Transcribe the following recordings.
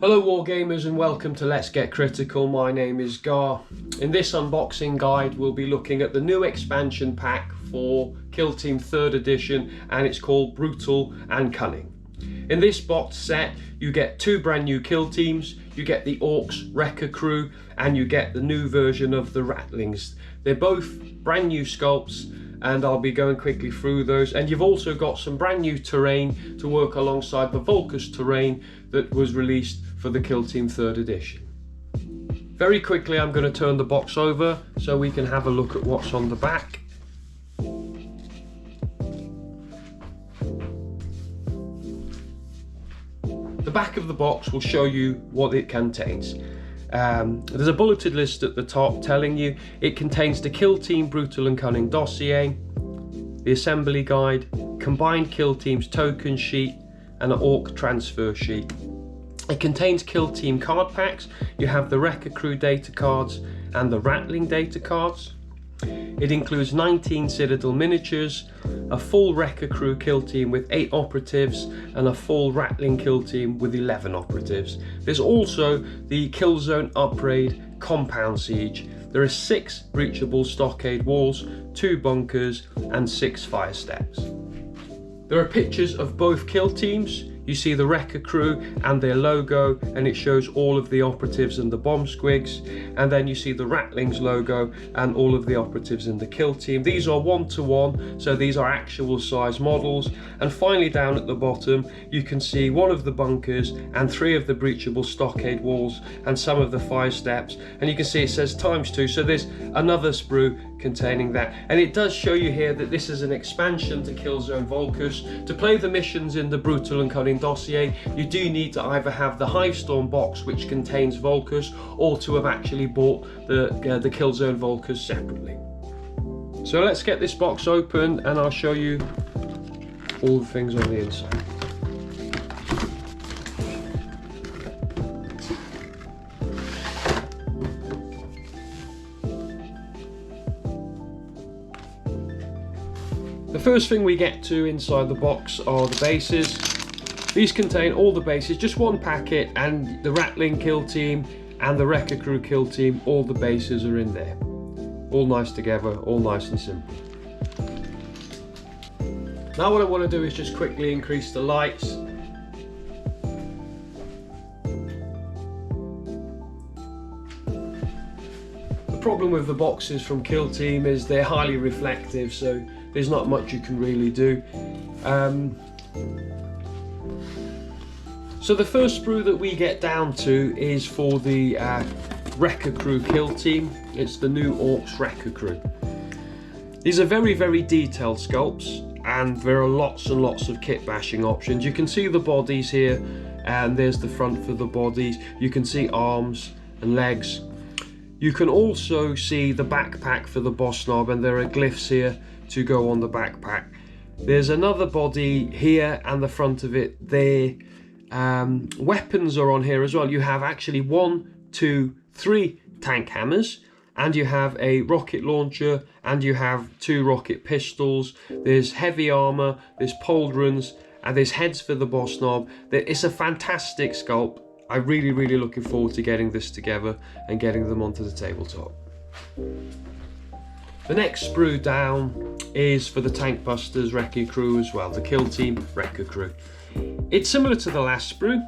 Hello Wargamers and welcome to Let's Get Critical. My name is Gar. In this unboxing guide we'll be looking at the new expansion pack for Kill Team 3rd edition, and it's called Brutal and Cunning. In this box set you get two brand new kill teams, you get the Orks Wrecka Krew and you get the new version of the Ratlings. They're both brand new sculpts and I'll be going quickly through those, and you've also got some brand new terrain to work alongside the Volkus terrain that was released for the Kill Team 3rd edition. Very quickly I'm going to turn the box over so we can have a look at what's on the back. The back of the box will show you what it contains. There's a bulleted list at the top telling you it contains the Kill Team Brutal and Cunning dossier, the assembly guide, combined Kill Teams token sheet and an Ork transfer sheet. It contains Kill Team card packs. You have the Wrecka Krew data cards and the Ratling data cards. It includes 19 Citadel miniatures, a full Wrecka Krew kill team with 8 operatives and a full Ratling kill team with 11 operatives. There's also the Killzone upgrade compound siege. There are 6 breachable stockade walls, 2 bunkers and 6 fire steps. There are pictures of both kill teams. You see the Wrecka Krew and their logo, and it shows all of the operatives and the bomb squigs, and then you see the Ratlings logo and all of the operatives in the kill team. These are 1-to-1, so these are actual size models. And finally down at the bottom you can see one of the bunkers and 3 of the breachable stockade walls and some of the fire steps, and you can see it says ×2, so there's another sprue containing that. And it does show you here that this is an expansion to Killzone Volkus. To play the missions in the Brutal and Cunning dossier you do need to either have the Hivestorm box which contains Volkus, or to have actually bought the Killzone Volkus separately. So let's get this box open and I'll show you all the things on the inside. The first thing we get to inside the box are the bases. These contain all the bases, just one packet, and the Ratling kill team and the Wrecka Krew kill team, all the bases are in there. All nice together, all nice and simple. Now what I want to do is just quickly increase the lights. The problem with the boxes from Kill Team is they're highly reflective, so there's not much you can really do. So the first sprue that we get down to is for the Wrecka Krew kill team. It's the new Orks Wrecka Krew. These are very, very detailed sculpts, and there are lots and lots of kit bashing options. You can see the bodies here, and there's the front for the bodies. You can see arms and legs. You can also see the backpack for the boss knob, and there are glyphs here to go on the backpack. There's another body here and the front of it there. Weapons are on here as well. You have actually 1, 2, 3 tank hammers, and you have a rocket launcher, and you have 2 rocket pistols. There's heavy armor, there's pauldrons, and there's heads for the boss knob. It's a fantastic sculpt. I'm really, really looking forward to getting this together and getting them onto the tabletop. The next sprue down is for the Tank Busters Wrecka Krew as well, the Kill Team Wrecka Krew. It's similar to the last sprue.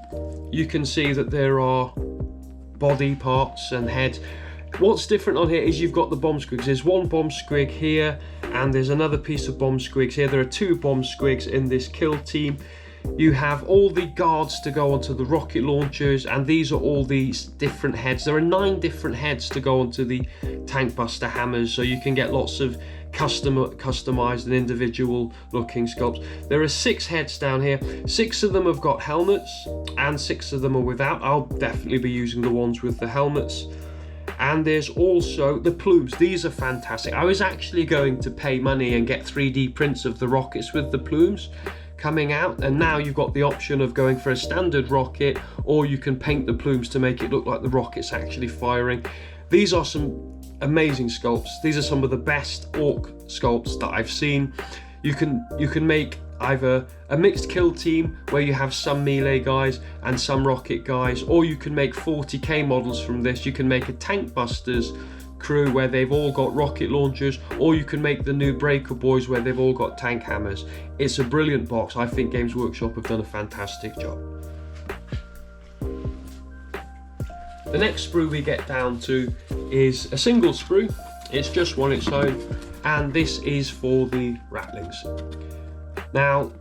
You can see that there are body parts and heads. What's different on here is you've got the bomb squigs. There's 1 bomb squig here and there's another piece of bomb squigs here. There are 2 bomb squigs in this kill team. You have all the guards to go onto the rocket launchers, and these are all these different heads. There are 9 different heads to go onto the Tank Buster hammers, so you can get lots of customized and individual looking sculpts. There are 6 heads down here. 6 of them have got helmets and 6 of them are without. I'll definitely be using the ones with the helmets. And there's also the plumes. These are fantastic. I was actually going to pay money and get 3D prints of the rockets with the plumes coming out, and now you've got the option of going for a standard rocket, or you can paint the plumes to make it look like the rocket's actually firing. These are some amazing sculpts. These are some of the best Ork sculpts that I've seen. You can make either a mixed kill team where you have some melee guys and some rocket guys, or you can make 40k models from this. You can make a tank busters crew where they've all got rocket launchers, or you can make the new Breaker Boys where they've all got tank hammers. It's a brilliant box. I think Games Workshop have done a fantastic job. The next sprue we get down to is a single sprue. It's just one its own, and this is for the Ratlings. Now,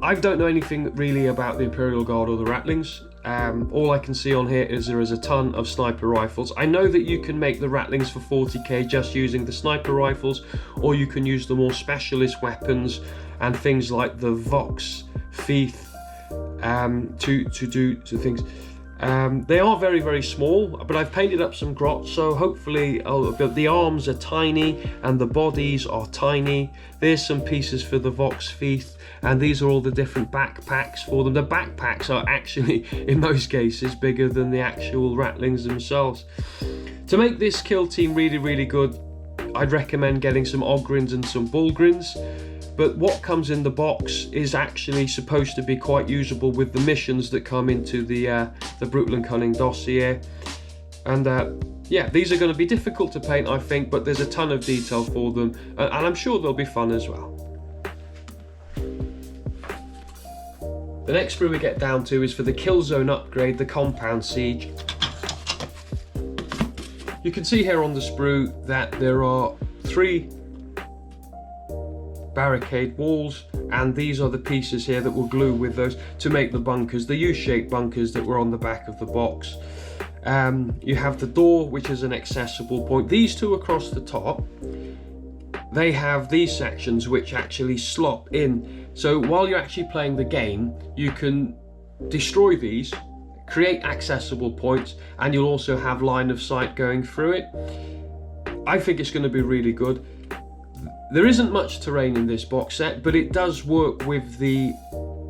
I don't know anything really about the Imperial Guard or the Ratlings. All I can see on here is there is a ton of sniper rifles. I know that you can make the Ratlings for 40k just using the sniper rifles, or you can use the more specialist weapons and things like the Vox Feith to do things. They are very, very small, but I've painted up some grots, so hopefully the arms are tiny and the bodies are tiny. There's some pieces for the Vox Feith, and these are all the different backpacks for them. The backpacks are actually, in most cases, bigger than the actual Ratlings themselves. To make this kill team really, really good, I'd recommend getting some Ogryns and some Bullgryns. But what comes in the box is actually supposed to be quite usable with the missions that come into the Brutal and Cunning dossier. And yeah, these are going to be difficult to paint, I think, but there's a ton of detail for them, and I'm sure they'll be fun as well. The next sprue we get down to is for the Killzone upgrade, the Compound Siege. You can see here on the sprue that there are 3 barricade walls, and these are the pieces here that will glue with those to make the bunkers, the U-shaped bunkers that were on the back of the box. You have the door, which is an accessible point. These 2 across the top, they have these sections which actually slot in, so while you're actually playing the game you can destroy these, create accessible points, and you'll also have line of sight going through it. I think it's going to be really good. There isn't much terrain in this box set, but it does work with the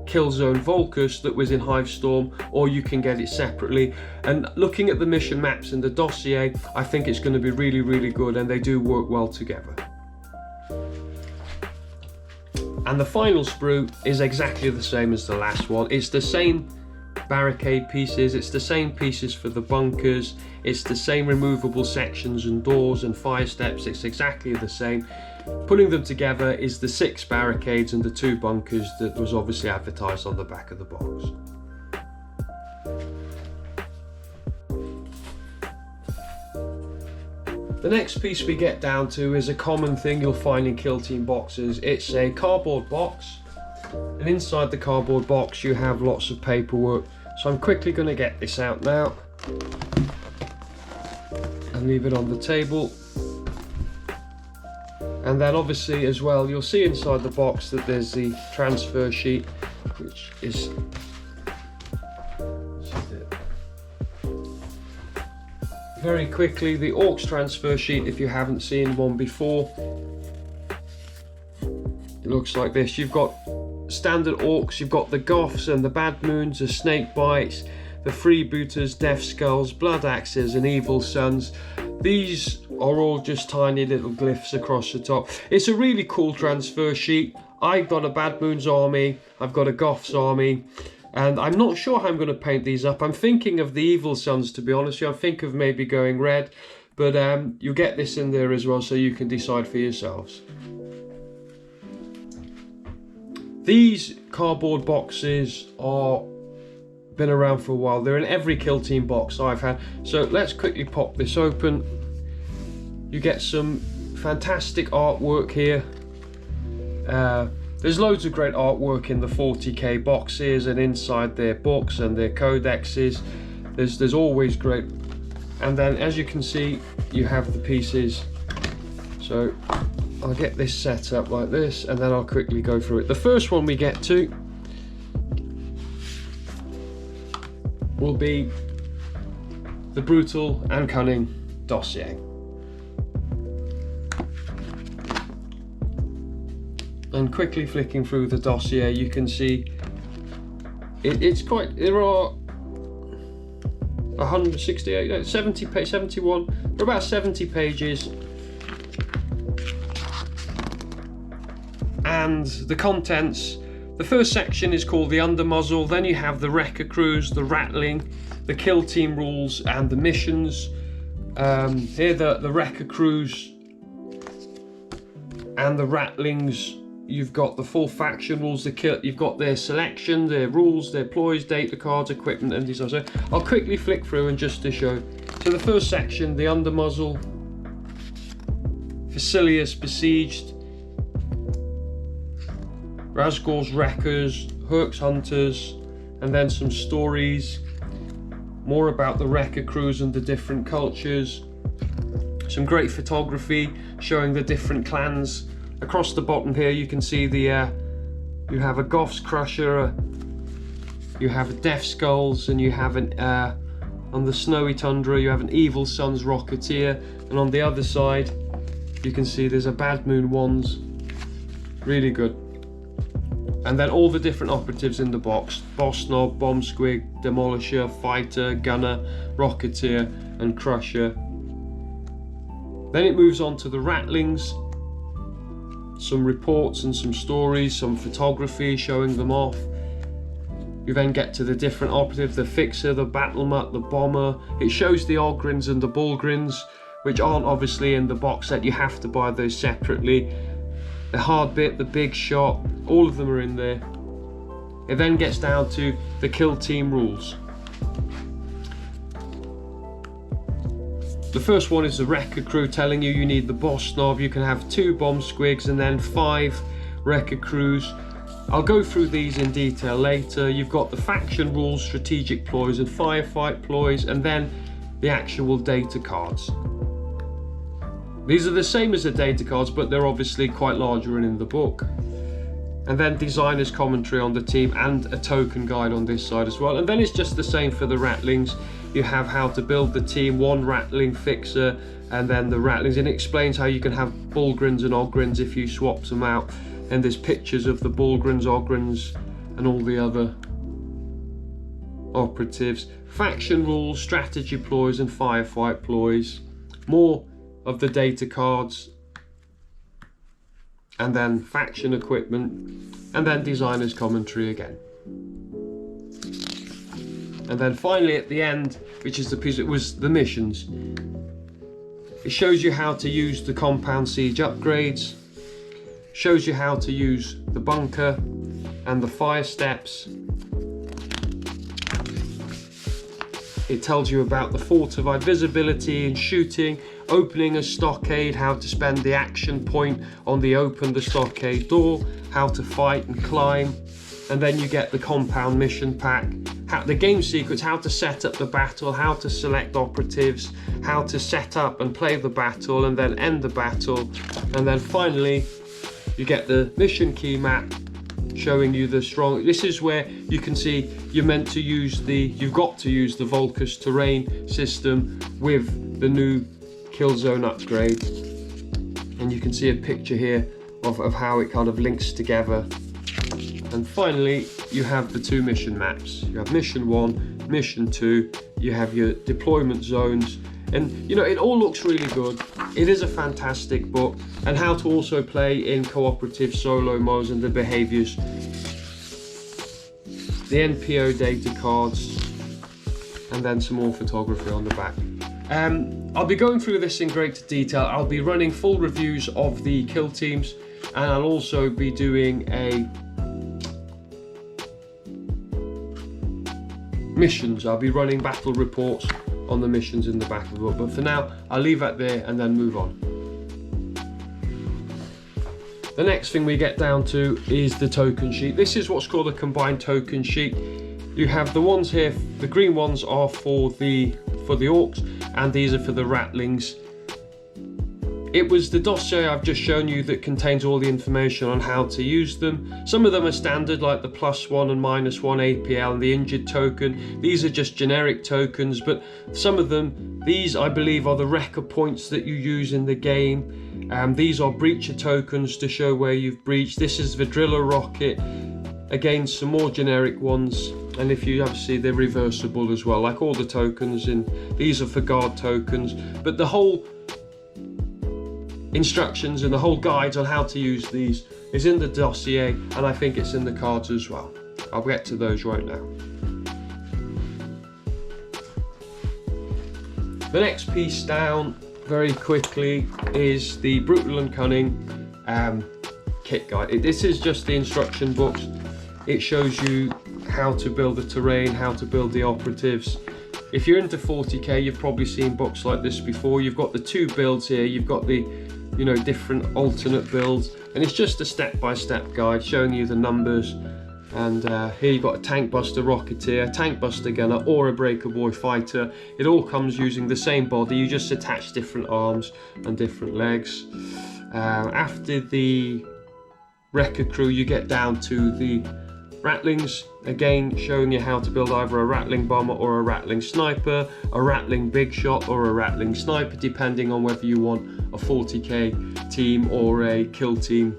Killzone Volkus that was in Hivestorm, or you can get it separately. And looking at the mission maps and the dossier, I think it's going to be really, really good, and they do work well together. And the final sprue is exactly the same as the last one. It's the same barricade pieces, it's the same pieces for the bunkers, it's the same removable sections and doors and fire steps, it's exactly the same. Putting them together is the 6 barricades and the 2 bunkers that was obviously advertised on the back of the box. The next piece we get down to is a common thing you'll find in kill team boxes. It's a cardboard box, and inside the cardboard box you have lots of paperwork. So I'm quickly going to get this out now and leave it on the table. And then obviously as well, you'll see inside the box that there's the transfer sheet, which is very quickly the Orks transfer sheet. If you haven't seen one before, it looks like this. You've got standard Orks, you've got the Goths and the Bad Moons, the Snake Bites, the Freebooters, Death Skulls, Blood Axes and Evil Sons. These are all just tiny little glyphs across the top. It's a really cool transfer sheet. I've got a Bad Moons army, I've got a Goths army, and I'm not sure how I'm going to paint these up. I'm thinking of the Evil Sons, to be honest with you. I think of maybe going red, but you'll get this in there as well, so you can decide for yourselves. These cardboard boxes are been around for a while. They're in every kill team box I've had. So let's quickly pop this open. You get some fantastic artwork here. There's loads of great artwork in the 40k boxes and inside their books and their codexes. There's always great. And then as you can see, you have the pieces. So I'll get this set up like this, and then I'll quickly go through it. The first one we get to will be the Brutal and Cunning dossier. And quickly flicking through the dossier, you can see it's quite, there are 168, 71, for about 70 pages. And the contents The first section is called the Undermuzzle, then you have the Wrecka Krews, the Ratling, the kill team rules and the missions. Here the Wrecka Krews and the Ratlings, you've got the full faction rules, you've got their selection, their rules, their ploys, data cards, equipment and design. So I'll quickly flick through and just to show. So the first section, the Undermuzzle, Facilius Besieged, Razgor's Wreckers, Herc's Hunters, and then some stories, more about the Wrecka Krews and the different cultures. Some great photography showing the different clans. Across the bottom here you can see the you have a Goth's Crusher, you have a Death Skulls, and you have an on the Snowy Tundra you have an Evil Sun's Rocketeer, and on the other side you can see there's a Bad Moon Wands. Really good. And then all the different operatives in the box: Boss Knob, Bomb Squig, Demolisher, Fighter, Gunner, Rocketeer and Crusher. Then it moves on to the Ratlings, some reports and some stories, some photography showing them off. You then get to the different operatives: the Fixer, the Battlemut, the Bomber. It shows the Ogryns and the Bullgryns, which aren't obviously in the box set. You have to buy those separately. The Hard Bit, the Big Shot, all of them are in there. It then gets down to the kill team rules. The first one is the Wrecka Krew, telling you need the Boss Knob. You can have 2 Bomb Squigs and then 5 Wrecka Krews. I'll go through these in detail later. You've got the faction rules, strategic ploys and firefight ploys, and then the actual data cards. These are the same as the data cards, but they're obviously quite larger and in the book. And then designer's commentary on the team and a token guide on this side as well. And then it's just the same for the Ratlings. You have how to build the team, 1 Ratling Fixer, and then the Ratlings. And it explains how you can have Bullgryns and Ogryns if you swap them out. And there's pictures of the Bullgryns, Ogryns, and all the other operatives. Faction rules, strategy ploys, and firefight ploys. More of the data cards, and then faction equipment, and then designer's commentary again. And then finally at the end, which is the piece, it was the missions. It shows you how to use the compound siege upgrades, shows you how to use the bunker and the fire steps. It tells you about the fortified visibility and shooting, opening a stockade, how to spend the action point on the open the stockade door, how to fight and climb. And then you get the compound mission pack, the game secrets, how to set up the battle, how to select operatives, how to set up and play the battle and then end the battle. And then finally you get the mission key map showing you the strong. This is where you can see you've got to use the Volkus terrain system with the new Killzone upgrade, and you can see a picture here of how it kind of links together. And finally you have the 2 mission maps. You have mission 1, mission 2, you have your deployment zones, and you know, it all looks really good. It is a fantastic book, and how to also play in cooperative solo modes and the behaviors. The NPO data cards, and then some more photography on the back. I'll be going through this in greater detail. I'll be running full reviews of the kill teams, and I'll also be doing missions. I'll be running battle reports on the missions in the back of the book, but for now I'll leave that there and then move on. The next thing we get down to is the token sheet. This is what's called a combined token sheet. You have the ones here, the green ones are for the Orks, and these are for the Ratlings. It was the dossier I've just shown you that contains all the information on how to use them. Some of them are standard, like the +1 and -1 APL and the injured token. These are just generic tokens, but some of them, these I believe are the Wrecka points that you use in the game. These are breacher tokens to show where you've breached. This is the driller rocket. Again, some more generic ones, and if you obviously they're reversible as well, like all the tokens. And these are for guard tokens, but the whole instructions and the whole guides on how to use these is in the dossier, and I think it's in the cards as well. I'll get to those right now. The next piece down very quickly is the Brutal and Cunning kit guide. This is just the instruction books. It shows you how to build the terrain, how to build the operatives. If you're into 40k, you've probably seen books like this before. You've got the 2 builds here, you've got the different alternate builds, and it's just a step-by-step guide showing you the numbers. And here you've got a tank buster rocketeer, tank buster gunner, or a breaker boy fighter. It all comes using the same body, you just attach different arms and different legs. After the Wrecka Krew, you get down to the Ratlings, again showing you how to build either a Ratling bomber or a Ratling sniper, a Ratling big shot or a Ratling sniper, depending on whether you want a 40k team or a kill team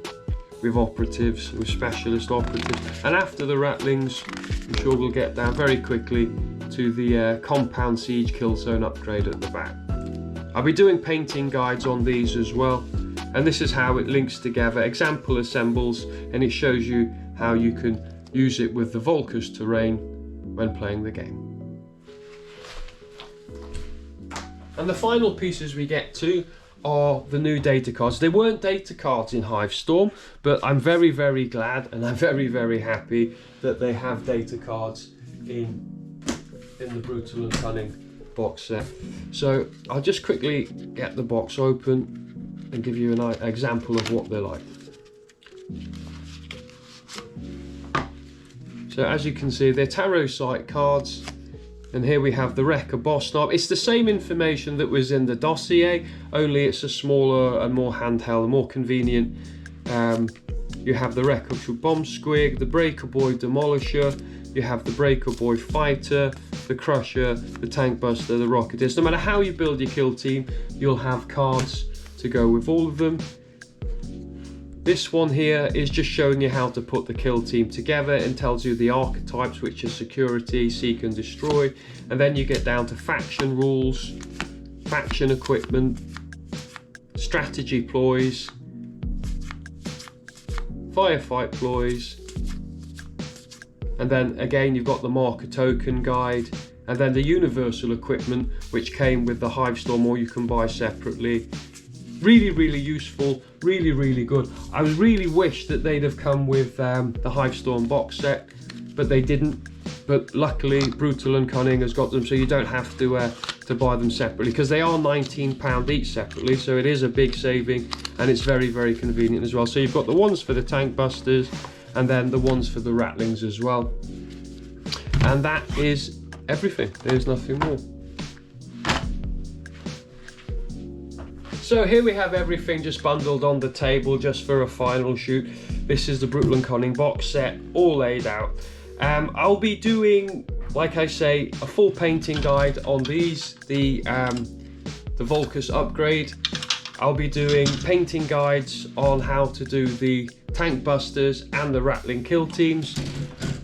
with operatives, with specialist operatives. And after the Ratlings, I'm sure we'll get down very quickly to the compound siege Killzone upgrade at the back. I'll be doing painting guides on these as well, and this is how it links together, example assembles, and it shows you how you can use it with the Volkus terrain when playing the game. And the final pieces we get to are the new data cards. They weren't data cards in Hivestorm, but I'm very, very glad and I'm very, very happy that they have data cards in the Brutal and Cunning box set. So I'll just quickly get the box open and give you an example of what they're like. So as you can see, they're tarot site cards, and here we have the Wrecka boss knob. It's the same information that was in the dossier, only it's a smaller and more handheld and more convenient. You have the Wrecka Krew bomb squig, the breaker boy demolisher, you have the breaker boy fighter, the crusher, the tank buster, the rocketeers. No matter how you build your kill team, you'll have cards to go with all of them. This one here is just showing you how to put the kill team together and tells you the archetypes, which are security, seek and destroy. And then you get down to faction rules, faction equipment, strategy ploys, firefight ploys. And then again, you've got the marker token guide, and then the universal equipment, which came with the Hivestorm, or you can buy separately. Really, really useful, really, really good. I really wish that they'd have come with the Hivestorm box set, but they didn't. But luckily, Brutal and Cunning has got them, so you don't have to buy them separately, because they are £19 each separately, so it is a big saving, and it's very, very convenient as well. So you've got the ones for the tank busters, and then the ones for the Ratlings as well. And that is everything. There's nothing more. So here we have everything just bundled on the table just for a final shoot. This is the Brutal and Cunning box set, all laid out. I'll be doing, like I say, a full painting guide on these, the Volkus upgrade. I'll be doing painting guides on how to do the tank busters and the Ratling kill teams.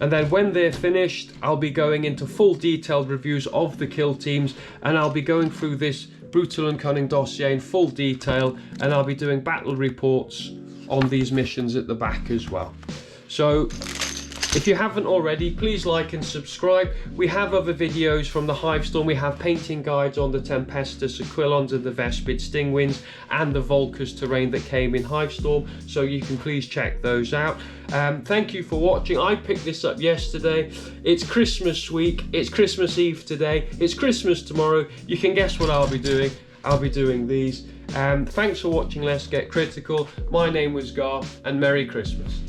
And then when they're finished, I'll be going into full detailed reviews of the kill teams, and I'll be going through this Brutal and Cunning dossier in full detail, and I'll be doing battle reports on these missions at the back as well. So if you haven't already, please like and subscribe. We have other videos from the Hivestorm. We have painting guides on the Tempestus, Aquilons and the Vespid Stingwinds, and the Volkus terrain that came in Hivestorm, so you can please check those out. Thank you for watching. I picked this up yesterday. It's Christmas week, it's Christmas Eve today, it's Christmas tomorrow. You can guess what I'll be doing. I'll be doing these. Thanks for watching Let's Get Critical. My name was Gar, and Merry Christmas.